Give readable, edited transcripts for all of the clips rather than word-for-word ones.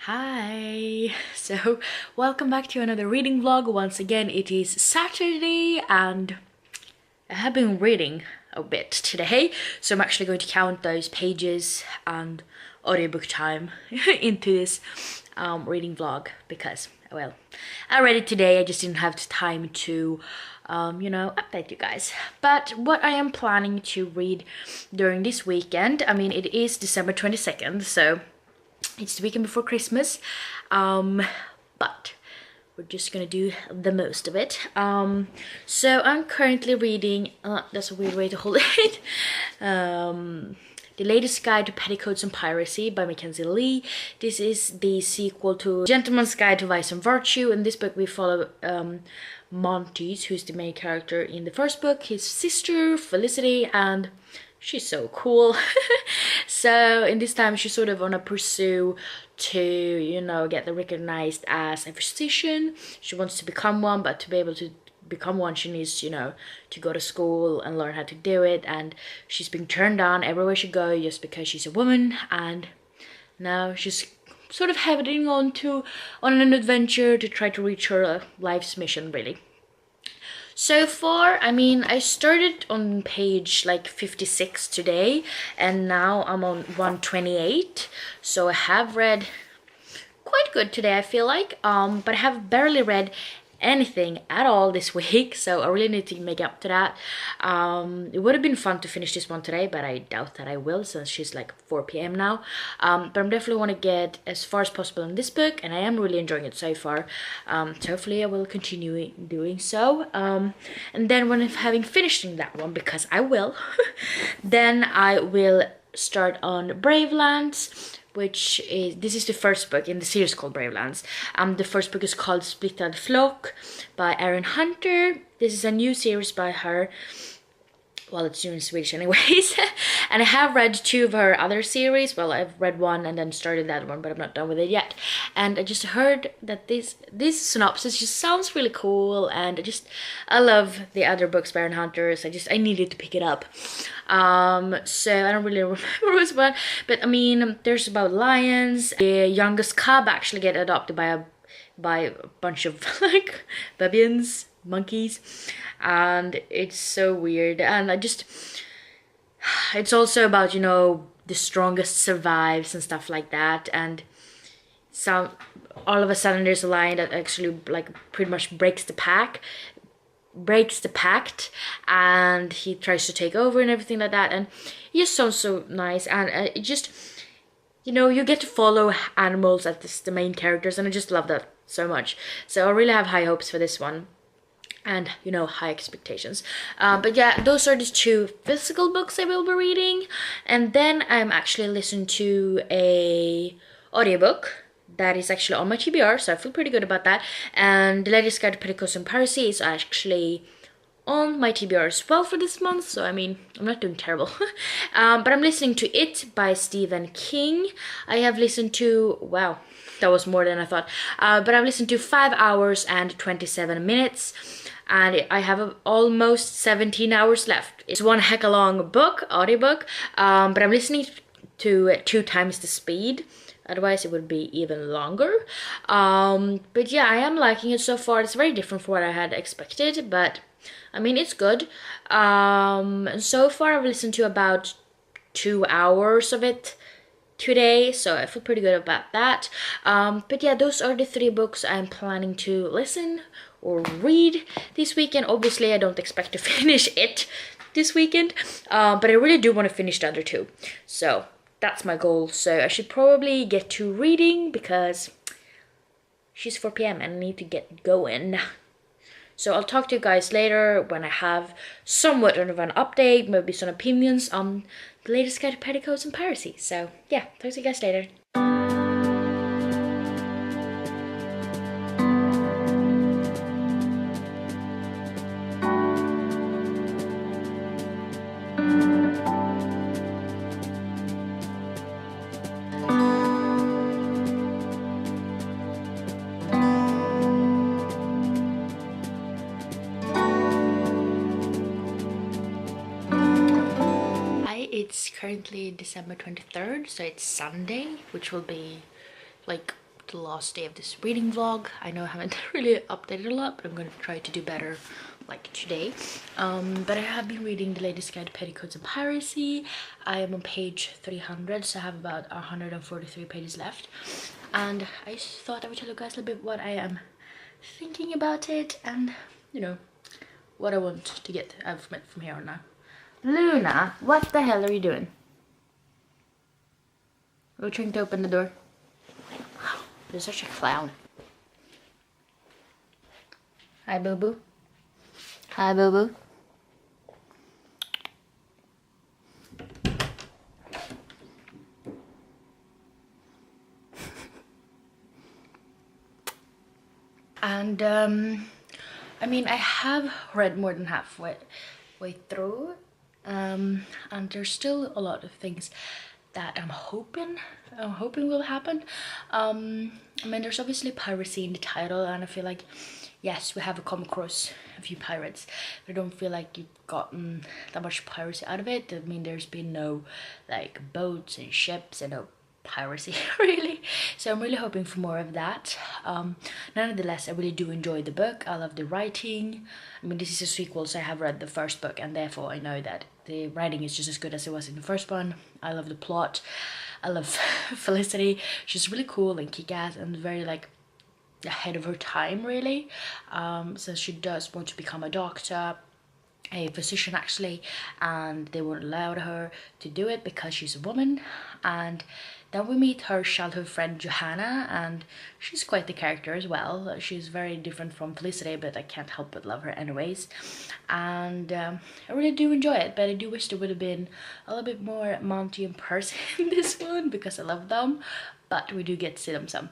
Hi! So, welcome back to another reading vlog. Once again, it is Saturday and I have been reading a bit today. So I'm actually going to count those pages and audiobook time into this reading vlog because, well, I read it today. I just didn't have time to, update you guys. But what I am planning to read during this weekend, I mean, it is December 22nd, so it's the weekend before Christmas, but we're just gonna do the most of it. So I'm currently reading, that's a weird way to hold it, The Latest Guide to Petticoats and Piracy by Mackenzie Lee. This is the sequel to Gentleman's Guide to Vice and Virtue. In this book we follow Montes, who's the main character in the first book, his sister Felicity, and she's so cool. So in this time she's sort of on a pursuit to, get recognized as a physician. She wants to become one, but to be able to become one she needs, to go to school and learn how to do it. And she's being turned down everywhere she goes just because she's a woman. And now she's sort of heading on an adventure to try to reach her life's mission, really. So far, I mean, I started on page like 56 today and now I'm on 128. So I have read quite good today, I feel like, but I have barely read anything at all this week, so I really need to make up to that. It would have been fun to finish this one today, but I doubt that I will since she's like 4 p.m. now. But I'm definitely want to get as far as possible in this book, and I am really enjoying it so far. So hopefully I will continue doing so. And then when I'm having finished that one, because I will, then I will start on Bravelands, which is, this is the first book in the series called Bravelands. The first book is called Splitted Flock by Erin Hunter. This is a new series by her. Well, it's new in Swedish anyways. And I have read 2 of her other series. Well, I've read one and then started that one, but I'm not done with it yet. And I just heard that this synopsis just sounds really cool, and I love the other books by Erin Hunter, so I needed to pick it up. So I don't really remember what it's about, but I mean, there's about lions. The youngest cub actually get adopted by a bunch of like babians, monkeys, and it's so weird. And it's also about, the strongest survives and stuff like that. And so all of a sudden there's a lion that actually like pretty much breaks the pact, and he tries to take over and everything like that. And he just sounds so nice, and it just, you get to follow animals as the main characters, and I just love that so much. So I really have high hopes for this one, and high expectations. But yeah, those are the 2 physical books I will be reading. And then I'm actually listening to a audiobook that is actually on my TBR, so I feel pretty good about that. And The Latest Guide to Petticoats and Piracy is actually on my TBR as well for this month, so I mean, I'm not doing terrible. But I'm listening to It by Stephen King. I have listened to, wow, that was more than I thought. But I've listened to 5 hours and 27 minutes. And I have almost 17 hours left. It's one heck of a long audiobook, but I'm listening to it 2 times the speed. Otherwise it would be even longer. But yeah, I am liking it so far. It's very different from what I had expected, but I mean, it's good. And so far I've listened to about 2 hours of it today, so I feel pretty good about that. But yeah, those are the 3 books I'm planning to listen or read this weekend. Obviously I don't expect to finish it this weekend, but I really do want to finish the other 2, so that's my goal. So I should probably get to reading because she's 4 p.m. and I need to get going. So I'll talk to you guys later when I have somewhat of an update, maybe some opinions on The Latest Guide to Petticoats and Piracy. So yeah, talk to you guys later. It's currently December 23rd, so it's Sunday, which will be like the last day of this reading vlog. I know I haven't really updated a lot, but I'm gonna try to do better like today. But I have been reading The Latest Guide to Petticoats and Piracy. I am on page 300, so I have about 143 pages left. And I just thought I would tell you guys a little bit what I am thinking about it, and you know, what I want to get out from it from here on now. Luna, what the hell are you doing? We're trying to open the door. You're such a clown. Hi, Boo Boo. Hi, Boo Boo. And I mean, I have read more than halfway through, and there's still a lot of things that I'm hoping will happen. I mean, there's obviously piracy in the title, and I feel like, yes, we have come across a few pirates, but I don't feel like you've gotten that much piracy out of it. I mean, there's been no like boats and ships and no piracy really, so I'm really hoping for more of that. Nonetheless, I really do enjoy the book. I love the writing. I mean, this is a sequel, so I have read the first book, and therefore I know that the writing is just as good as it was in the first one. I love the plot. I love Felicity. She's really cool and kick-ass and very like ahead of her time really. So she does want to become a doctor, a physician actually, and they won't allow her to do it because she's a woman. And then we meet her childhood friend Johanna, and she's quite the character as well. She's very different from Felicity, but I can't help but love her anyways. And I really do enjoy it, but I do wish there would have been a little bit more Monty and Percy in this one, because I love them, but we do get to see them some.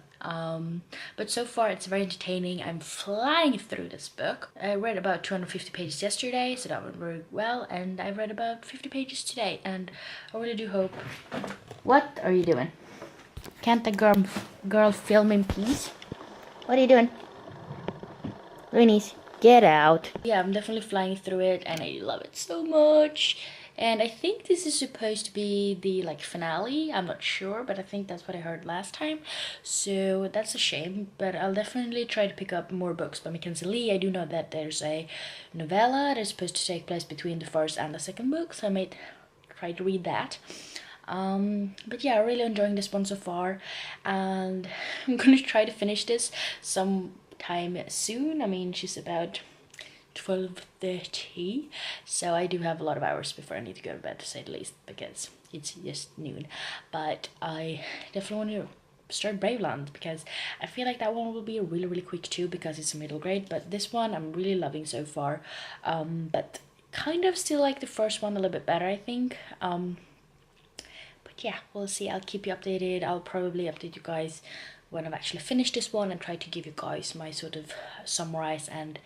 But so far it's very entertaining. I'm flying through this book. I read about 250 pages yesterday, so that went very well, and I read about 50 pages today, and I really do hope... What are you doing? Can't the girl film in peace? What are you doing? Loonies, get out. Yeah, I'm definitely flying through it, and I love it so much. And I think this is supposed to be the like finale. I'm not sure, but I think that's what I heard last time. So that's a shame, but I'll definitely try to pick up more books by Mackenzie Lee. I do know that there's a novella that's supposed to take place between the first and the second book, so I might try to read that. But yeah, I'm really enjoying this one so far, and I'm gonna try to finish this sometime soon. I mean, she's about 12:30, so I do have a lot of hours before I need to go to bed, to say the least, because it's just noon. But I definitely want to start Braveland, because I feel like that one will be really quick too, because it's a middle grade. But this one I'm really loving so far, but kind of still like the first one a little bit better, I think. But yeah, we'll see. I'll keep you updated. I'll probably update you guys when I've actually finished this one, and try to give you guys my sort of summarize and,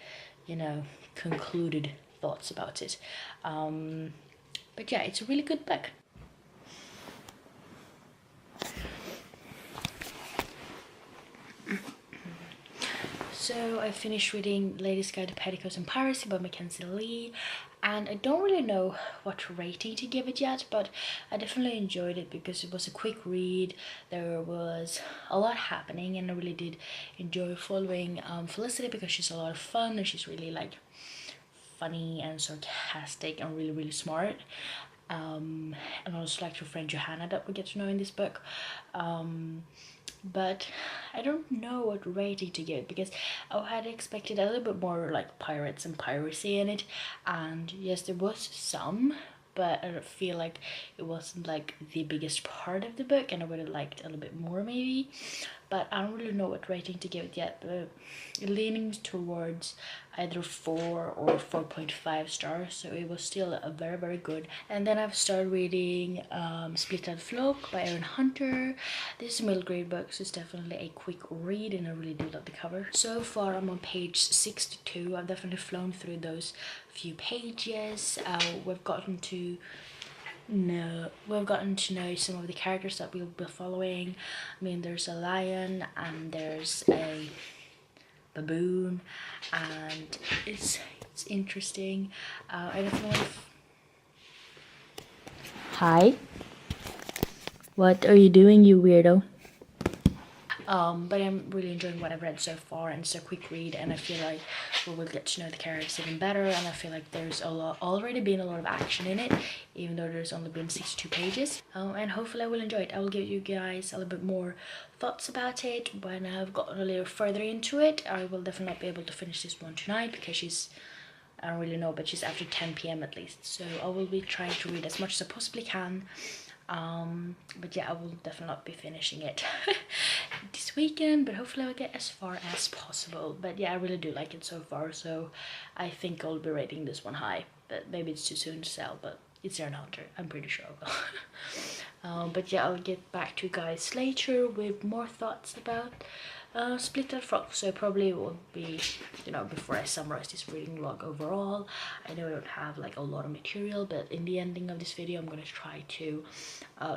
you know, concluded thoughts about it. But yeah, it's a really good book. So I finished reading Latest Guide to Petticoats and Piracy by Mackenzie Lee, and I don't really know what rating to give it yet, but I definitely enjoyed it because it was a quick read. There was a lot happening, and I really did enjoy following Felicity, because she's a lot of fun, and she's really like funny and sarcastic and really smart. And I also liked her friend Johanna that we get to know in this book. But I don't know what rating to give it, because I had expected a little bit more like pirates and piracy in it, and yes, there was some, but I don't feel like it wasn't like the biggest part of the book, and I would have liked a little bit more maybe. But I don't really know what rating to give it yet, but leaning towards either 4 or 4.5 stars, so it was still a very good. And then I've started reading Split and Flock by Erin Hunter. This is a middle grade book, so it's definitely a quick read, and I really do love the cover. So far I'm on page 62. I've definitely flown through those few pages. We've gotten to know some of the characters that we'll be following. I mean, there's a lion and there's a baboon, and it's interesting. I definitely... Hi, what are you doing, you weirdo? But I'm really enjoying what I've read so far, and it's a quick read, and I feel like we will get to know the characters even better, and I feel like there's already been a lot of action in it, even though there's only been 62 pages. And hopefully I will enjoy it. I will give you guys a little bit more thoughts about it when I've gotten a little further into it. I will definitely not be able to finish this one tonight because I don't really know, but she's after 10 p.m. at least, so I will be trying to read as much as I possibly can. But yeah, I will definitely not be finishing it this weekend, but hopefully I'll get as far as possible. But yeah, I really do like it so far, so I think I'll be rating this one high, but maybe it's too soon to tell, but it's there Hunter, I'm pretty sure I will. But yeah, I'll get back to you guys later with more thoughts about Split That Frog. So probably it will be, you know, before I summarize this reading log overall. I know I don't have like a lot of material, but in the ending of this video I'm going to try to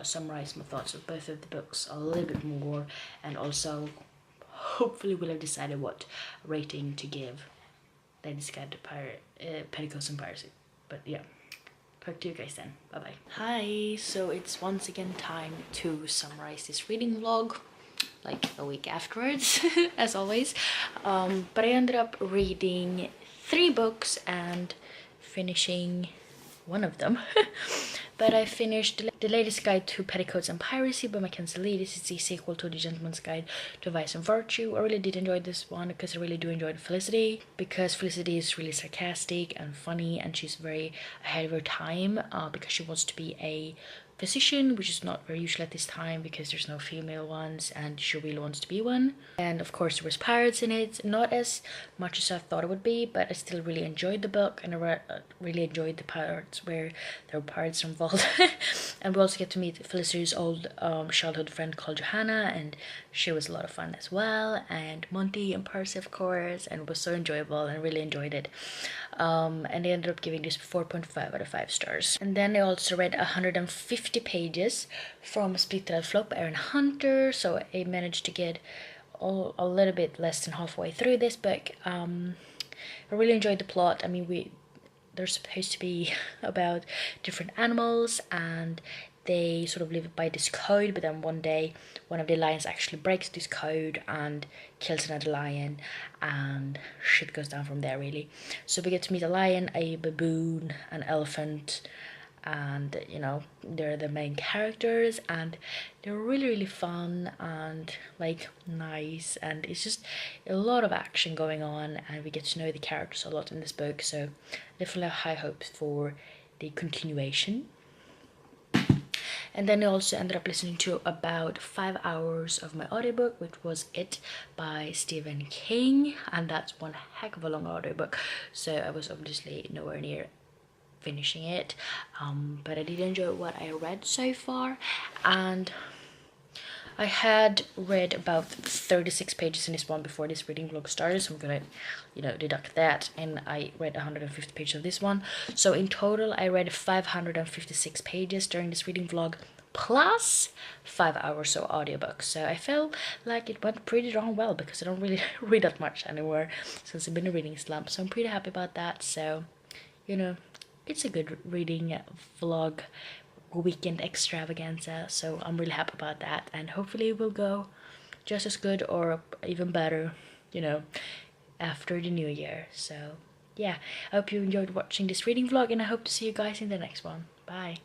summarize my thoughts of both of the books a little bit more, and also hopefully will have decided what rating to give Ladies Guide to Petticoats and Piracy. But yeah, talk to you guys then. Bye bye. Hi, so it's once again time to summarize this reading vlog, like a week afterwards, as always. But I ended up reading 3 books and finishing one of them. But I finished The Lady's Guide to Petticoats and Piracy by Mackenzie Lee. This is the sequel to The Gentleman's Guide to Vice and Virtue. I really did enjoy this one because I really do enjoy Felicity, because Felicity is really sarcastic and funny, and she's very ahead of her time because she wants to be a physician, which is not very usual at this time because there's no female ones, and she really wants to be one. And of course there was pirates in it, not as much as I thought it would be, but I still really enjoyed the book, and I really enjoyed the parts where there were pirates involved. And we also get to meet Felicity's old childhood friend called Johanna, and she was a lot of fun as well, and Monty and Percy of course, and it was so enjoyable, and I really enjoyed it. And I ended up giving this 4.5 out of 5 stars. And then I also read 150 pages from Split That Flop by Aaron Hunter, so I managed to get a little bit less than halfway through this book. I really enjoyed the plot. I mean, they're supposed to be about different animals, and they sort of live by this code, but then one day one of the lions actually breaks this code and kills another lion, and shit goes down from there really. So we get to meet a lion, a baboon, an elephant, and you know, they're the main characters, and they're really fun and like nice, and it's just a lot of action going on, and we get to know the characters a lot in this book, so definitely have high hopes for the continuation. And then I also ended up listening to about 5 hours of my audiobook, which was It by Stephen King, and that's one heck of a long audiobook, so I was obviously nowhere near finishing it, but I did enjoy what I read so far. And I had read about 36 pages in this one before this reading vlog started, so I'm gonna, you know, deduct that, and I read 150 pages of this one. So in total I read 556 pages during this reading vlog, plus 5 hours of audiobook. So I felt like it went pretty darn well, because I don't really read that much anymore since I've been in a reading slump, so I'm pretty happy about that. So, you know, it's a good reading vlog weekend extravaganza, so I'm really happy about that, and hopefully it will go just as good or even better, you know, after the new year. So yeah, I hope you enjoyed watching this reading vlog, and I hope to see you guys in the next one. Bye.